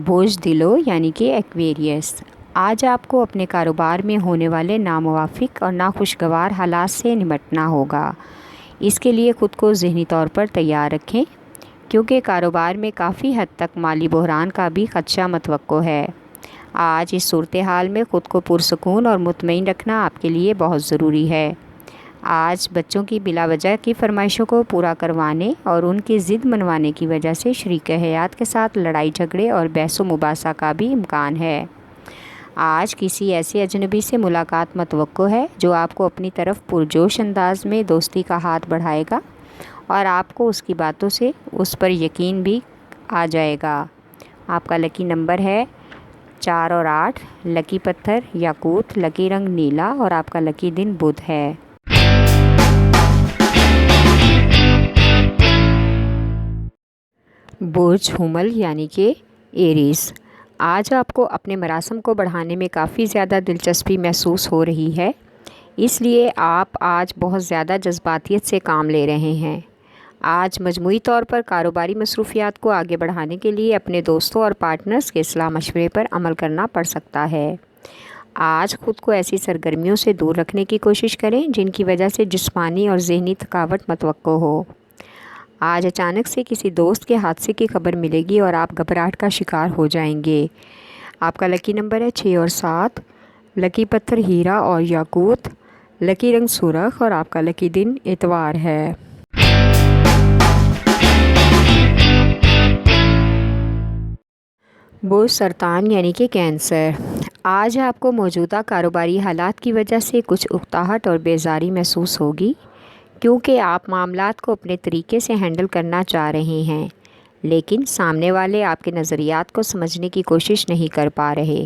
بوجھ دلوں یعنی کہ ایکویریس، آج آپ کو اپنے کاروبار میں ہونے والے ناموافق اور ناخوشگوار حالات سے نمٹنا ہوگا۔ اس کے لیے خود کو ذہنی طور پر تیار رکھیں، کیونکہ کاروبار میں کافی حد تک مالی بحران کا بھی خدشہ متوقع ہے۔ آج اس صورتحال میں خود کو پرسکون اور مطمئن رکھنا آپ کے لیے بہت ضروری ہے۔ آج بچوں کی بلا وجہ کی فرمائشوں کو پورا کروانے اور ان کی ضد منوانے کی وجہ سے شریک حیات کے ساتھ لڑائی جھگڑے اور بحث و مباحثہ کا بھی امکان ہے۔ آج کسی ایسے اجنبی سے ملاقات متوقع ہے جو آپ کو اپنی طرف پرجوش انداز میں دوستی کا ہاتھ بڑھائے گا اور آپ کو اس کی باتوں سے اس پر یقین بھی آ جائے گا۔ آپ کا لکی نمبر ہے 4 اور 8، لکی پتھر یاقوت، لکی رنگ نیلا اور آپ کا لکی دن بدھ ہے۔ برج حمل یعنی کہ ایریز، آج آپ کو اپنے مراسم کو بڑھانے میں کافی زیادہ دلچسپی محسوس ہو رہی ہے، اس لیے آپ آج بہت زیادہ جذباتیت سے کام لے رہے ہیں۔ آج مجموعی طور پر کاروباری مصروفیات کو آگے بڑھانے کے لیے اپنے دوستوں اور پارٹنرز کے صلاح مشورے پر عمل کرنا پڑ سکتا ہے۔ آج خود کو ایسی سرگرمیوں سے دور رکھنے کی کوشش کریں جن کی وجہ سے جسمانی اور ذہنی تھکاوٹ متوقع ہو۔ آج اچانک سے کسی دوست کے حادثے کی خبر ملے گی اور آپ گھبراہٹ کا شکار ہو جائیں گے۔ آپ کا لکی نمبر ہے 6 اور 7، لکی پتھر ہیرا اور یاقوت، لکی رنگ سرخ اور آپ کا لکی دن اتوار ہے۔ برج سرطان یعنی کہ کینسر، آج آپ کو موجودہ کاروباری حالات کی وجہ سے کچھ اکتاہٹ اور بیزاری محسوس ہوگی، کیونکہ آپ معاملات کو اپنے طریقے سے ہینڈل کرنا چاہ رہے ہیں، لیکن سامنے والے آپ کے نظریات کو سمجھنے کی کوشش نہیں کر پا رہے،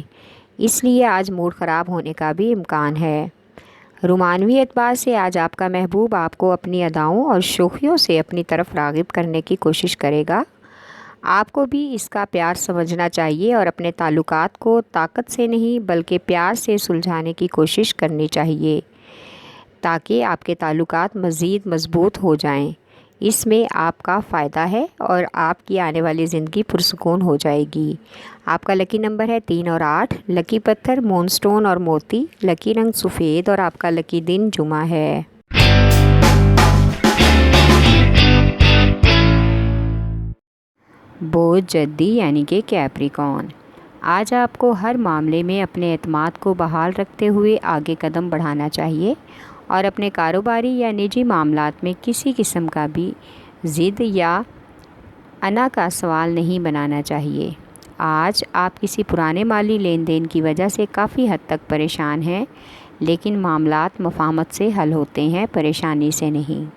اس لیے آج موڈ خراب ہونے کا بھی امکان ہے۔ رومانوی اعتبار سے آج آپ کا محبوب آپ کو اپنی اداؤں اور شوخیوں سے اپنی طرف راغب کرنے کی کوشش کرے گا۔ آپ کو بھی اس کا پیار سمجھنا چاہیے اور اپنے تعلقات کو طاقت سے نہیں بلکہ پیار سے سلجھانے کی کوشش کرنی چاہیے، تاکہ آپ کے تعلقات مزید مضبوط ہو جائیں۔ اس میں آپ کا فائدہ ہے اور آپ کی آنے والی زندگی پرسکون ہو جائے گی۔ آپ کا لکی نمبر ہے 3 اور 8، لکی پتھر مون سٹون اور موتی، لکی رنگ سفید اور آپ کا لکی دن جمعہ ہے۔ برج جدی یعنی کہ کیپریکارن، آج آپ کو ہر معاملے میں اپنے اعتماد کو بحال رکھتے ہوئے آگے قدم بڑھانا چاہیے اور اپنے کاروباری یا نجی معاملات میں کسی قسم کا بھی ضد یا انا کا سوال نہیں بنانا چاہیے۔ آج آپ کسی پرانے مالی لین دین کی وجہ سے کافی حد تک پریشان ہیں، لیکن معاملات مفاہمت سے حل ہوتے ہیں، پریشانی سے نہیں۔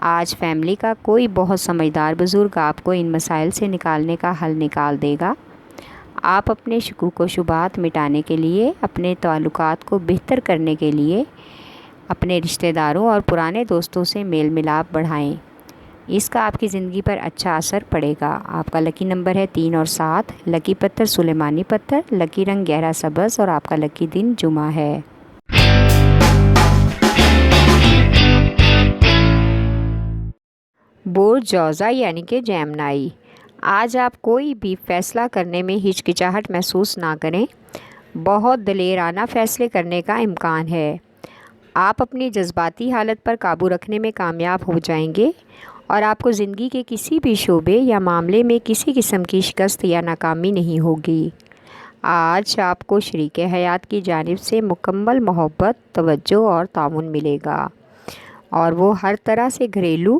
آج فیملی کا کوئی بہت سمجھدار بزرگ آپ کو ان مسائل سے نکالنے کا حل نکال دے گا۔ آپ اپنے شکوک و شبہات مٹانے کے لیے، اپنے تعلقات کو بہتر کرنے کے لیے اپنے رشتہ داروں اور پرانے دوستوں سے میل ملاپ بڑھائیں، اس کا آپ کی زندگی پر اچھا اثر پڑے گا۔ آپ کا لکی نمبر ہے 3 اور 7، لکی پتھر سلیمانی پتھر، لکی رنگ گہرا سبز اور آپ کا لکی دن جمعہ ہے۔ برج جوزا یعنی کہ جیمنائی، آج آپ کوئی بھی فیصلہ کرنے میں ہچکچاہٹ محسوس نہ کریں، بہت دلیرانہ فیصلے کرنے کا امکان ہے۔ آپ اپنی جذباتی حالت پر قابو رکھنے میں کامیاب ہو جائیں گے اور آپ کو زندگی کے کسی بھی شعبے یا معاملے میں کسی قسم کی شکست یا ناکامی نہیں ہوگی۔ آج آپ کو شریک حیات کی جانب سے مکمل محبت، توجہ اور تعاون ملے گا اور وہ ہر طرح سے گھریلو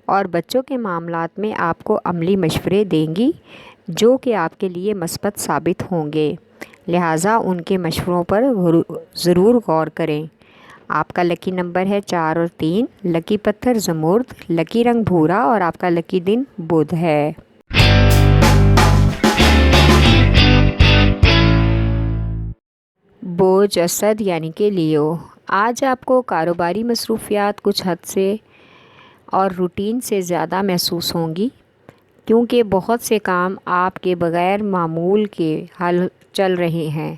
اور بچوں کے معاملات میں آپ کو عملی مشورے دیں گی جو کہ آپ کے لیے مثبت ثابت ہوں گے، لہٰذا ان کے مشوروں پر ضرور غور کریں۔ آپ کا لکی نمبر ہے 4 اور 3، لکی پتھر زمرد، لکی رنگ بھورا اور آپ کا لکی دن بدھ ہے۔ برج اسد یعنی کہ لیو، آج آپ کو کاروباری مصروفیات کچھ حد سے اور روٹین سے زیادہ محسوس ہوں گی، کیونکہ بہت سے کام آپ کے بغیر معمول کے حل چل رہے ہیں۔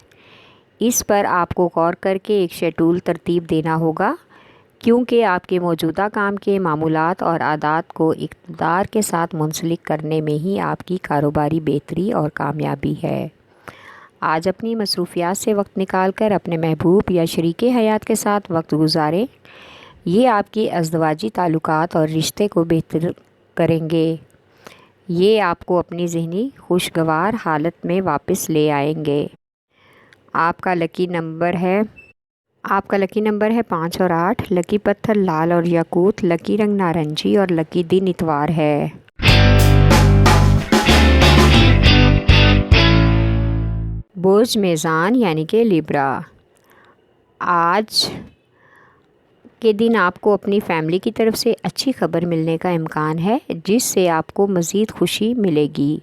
اس پر آپ کو غور کر کے ایک شیڈول ترتیب دینا ہوگا کیونکہ آپ کے موجودہ کام کے معمولات اور عادات کو اقتدار کے ساتھ منسلک کرنے میں ہی آپ کی کاروباری بہتری اور کامیابی ہے۔ آج اپنی مصروفیات سے وقت نکال کر اپنے محبوب یا شریک حیات کے ساتھ وقت گزاریں۔ یہ آپ کے ازدواجی تعلقات اور رشتے کو بہتر کریں گے۔ یہ آپ کو اپنی ذہنی خوشگوار حالت میں واپس لے آئیں گے۔ آپ کا لکی نمبر ہے 5 اور 8۔ لکی پتھر لال اور یاقوت، لکی رنگ نارنجی اور لکی دن اتوار ہے۔ برج میزان یعنی کہ لیبرا، آج کے دن آپ کو اپنی فیملی کی طرف سے اچھی خبر ملنے کا امکان ہے، جس سے آپ کو مزید خوشی ملے گی۔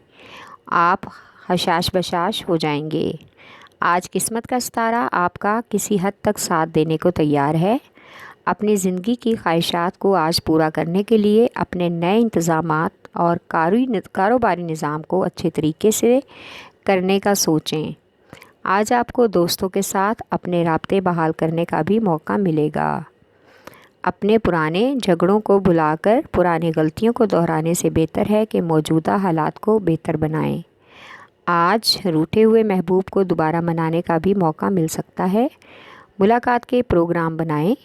آپ حشاش بشاش ہو جائیں گے۔ آج قسمت کا ستارہ آپ کا کسی حد تک ساتھ دینے کو تیار ہے۔ اپنی زندگی کی خواہشات کو آج پورا کرنے کے لیے اپنے نئے انتظامات اور کاروباری نظام کو اچھے طریقے سے کرنے کا سوچیں۔ آج آپ کو دوستوں کے ساتھ اپنے رابطے بحال کرنے کا بھی موقع ملے گا۔ اپنے پرانے جھگڑوں کو بھلا کر پرانی غلطیوں کو دہرانے سے بہتر ہے کہ موجودہ حالات کو بہتر بنائیں۔ آج روٹھے ہوئے محبوب کو دوبارہ منانے کا بھی موقع مل سکتا ہے۔ ملاقات کے پروگرام بنائیں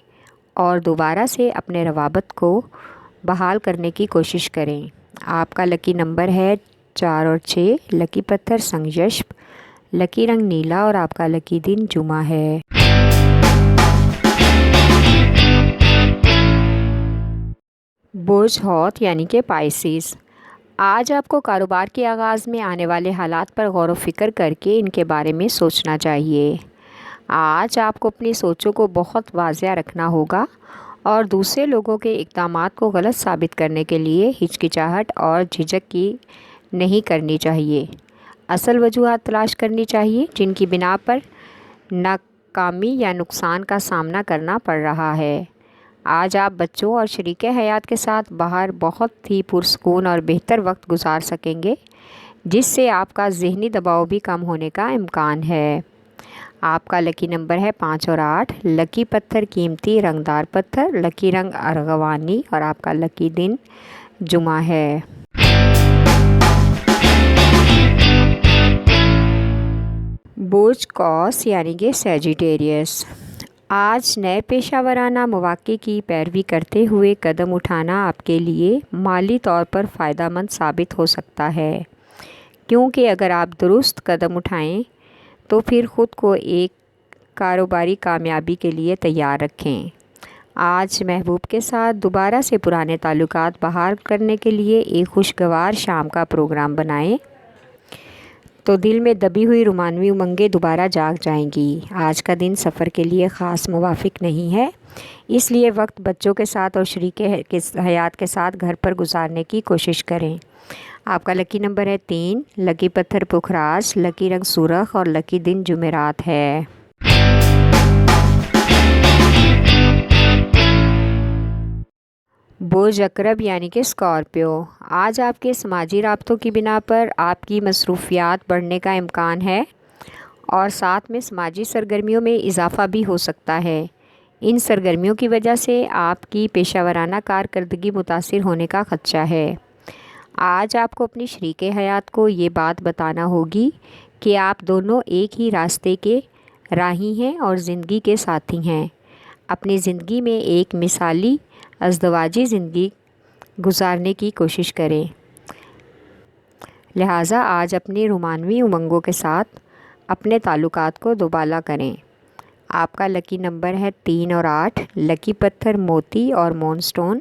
اور دوبارہ سے اپنے روابط کو بحال کرنے کی کوشش کریں۔ آپ کا لکی نمبر ہے 4 اور 6۔ لکی پتھر سنگیشپ، لکی رنگ نیلا اور آپ کا لکی دن جمعہ ہے۔ برج حوت یعنی کہ پائسیز، آج آپ کو کاروبار کے آغاز میں آنے والے حالات پر غور و فکر کر کے ان کے بارے میں سوچنا چاہیے۔ آج آپ کو اپنی سوچوں کو بہت واضح رکھنا ہوگا اور دوسرے لوگوں کے اقدامات کو غلط ثابت کرنے کے لیے ہچکچاہٹ اور جھجک کی نہیں کرنی چاہیے۔ اصل وجوہات تلاش کرنی چاہیے جن کی بنا پر ناکامی یا نقصان کا سامنا کرنا پڑ رہا ہے۔ آج آپ بچوں اور شریک حیات کے ساتھ باہر بہت ہی پرسکون اور بہتر وقت گزار سکیں گے، جس سے آپ کا ذہنی دباؤ بھی کم ہونے کا امکان ہے۔ آپ کا لکی نمبر ہے 5 اور 8۔ لکی پتھر قیمتی رنگدار پتھر، لکی رنگ ارغوانی اور آپ کا لکی دن جمعہ ہے۔ برج قوس یعنی کہ سیجیٹیریس، آج نئے پیشہ ورانہ مواقع کی پیروی کرتے ہوئے قدم اٹھانا آپ کے لیے مالی طور پر فائدہ مند ثابت ہو سکتا ہے، کیونکہ اگر آپ درست قدم اٹھائیں تو پھر خود کو ایک کاروباری کامیابی کے لیے تیار رکھیں۔ آج محبوب کے ساتھ دوبارہ سے پرانے تعلقات بحال کرنے کے لیے ایک خوشگوار شام کا پروگرام بنائیں تو دل میں دبی ہوئی رومانوی امنگیں دوبارہ جاگ جائیں گی۔ آج کا دن سفر کے لیے خاص موافق نہیں ہے، اس لیے وقت بچوں کے ساتھ اور شریک حیات کے ساتھ گھر پر گزارنے کی کوشش کریں۔ آپ کا لکی نمبر ہے 3۔ لکی پتھر پکھراج، لکی رنگ سرخ اور لکی دن جمعرات ہے۔ برج عقرب یعنی کہ اسکارپیو، آج آپ کے سماجی رابطوں کی بنا پر آپ کی مصروفیات بڑھنے کا امکان ہے اور ساتھ میں سماجی سرگرمیوں میں اضافہ بھی ہو سکتا ہے۔ ان سرگرمیوں کی وجہ سے آپ کی پیشہ ورانہ کارکردگی متاثر ہونے کا خدشہ ہے۔ آج آپ کو اپنی شریک حیات کو یہ بات بتانا ہوگی کہ آپ دونوں ایک ہی راستے کے راہی ہیں اور زندگی کے ساتھی ہیں۔ اپنی زندگی میں ایک مثالی ازدواجی زندگی گزارنے کی کوشش کریں، لہٰذا آج اپنی رومانوی امنگوں کے ساتھ اپنے تعلقات کو دوبالا کریں۔ آپ کا لکی نمبر ہے 3 اور 8۔ لکی پتھر موتی اور مون سٹون،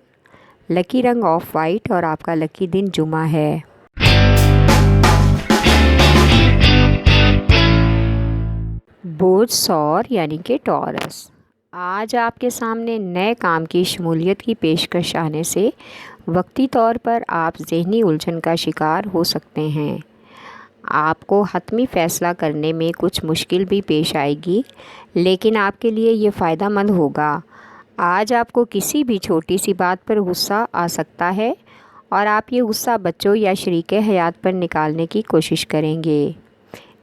لکی رنگ آف وائٹ اور آپ کا لکی دن جمعہ ہے۔ برج ثور یعنی کہ ٹورس، آج آپ کے سامنے نئے کام کی شمولیت کی پیشکش آنے سے وقتی طور پر آپ ذہنی الجھن کا شکار ہو سکتے ہیں۔ آپ کو حتمی فیصلہ کرنے میں کچھ مشکل بھی پیش آئے گی، لیکن آپ کے لیے یہ فائدہ مند ہوگا۔ آج آپ کو کسی بھی چھوٹی سی بات پر غصہ آ سکتا ہے اور آپ یہ غصہ بچوں یا شریک حیات پر نکالنے کی کوشش کریں گے،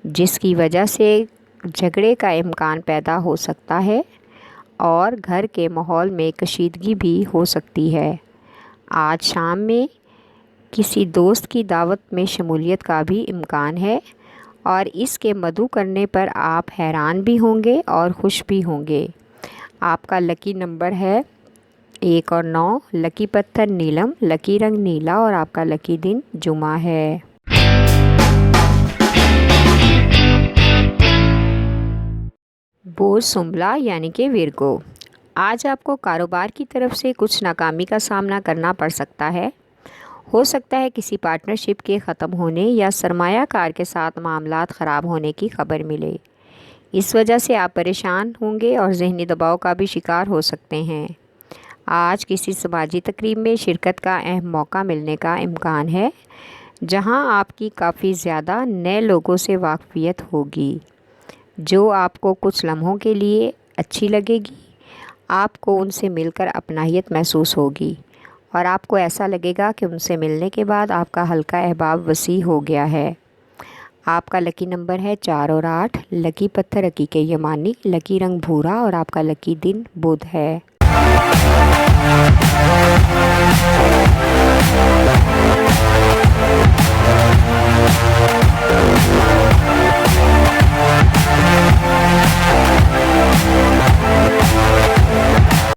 جس کی وجہ سے جھگڑے کا امکان پیدا ہو سکتا ہے اور گھر کے ماحول میں کشیدگی بھی ہو سکتی ہے۔ آج شام میں کسی دوست کی دعوت میں شمولیت کا بھی امکان ہے اور اس کے مدعو کرنے پر آپ حیران بھی ہوں گے اور خوش بھی ہوں گے۔ آپ کا لکی نمبر ہے 1 اور 9، لکی پتھر نیلم، لکی رنگ نیلا اور آپ کا لکی دن جمعہ ہے۔ بوجھ سنبلا یعنی کہ ورگو، آج آپ کو کاروبار کی طرف سے کچھ ناکامی کا سامنا کرنا پڑ سکتا ہے۔ ہو سکتا ہے کسی پارٹنرشپ کے ختم ہونے یا سرمایہ کار کے ساتھ معاملات خراب ہونے کی خبر ملے۔ اس وجہ سے آپ پریشان ہوں گے اور ذہنی دباؤ کا بھی شکار ہو سکتے ہیں۔ آج کسی سماجی تقریب میں شرکت کا اہم موقع ملنے کا امکان ہے، جہاں آپ کی کافی زیادہ نئے لوگوں سے واقفیت ہوگی، جو آپ کو کچھ لمحوں کے لیے اچھی لگے گی۔ آپ کو ان سے مل کر اپنائیت محسوس ہوگی اور آپ کو ایسا لگے گا کہ ان سے ملنے کے بعد آپ کا حلقہ احباب وسیع ہو گیا ہے۔ آپ کا لکی نمبر ہے 4 اور 8، لکی پتھر عقیق یمانی، لکی رنگ بھورا اور آپ کا لکی دن بدھ ہے۔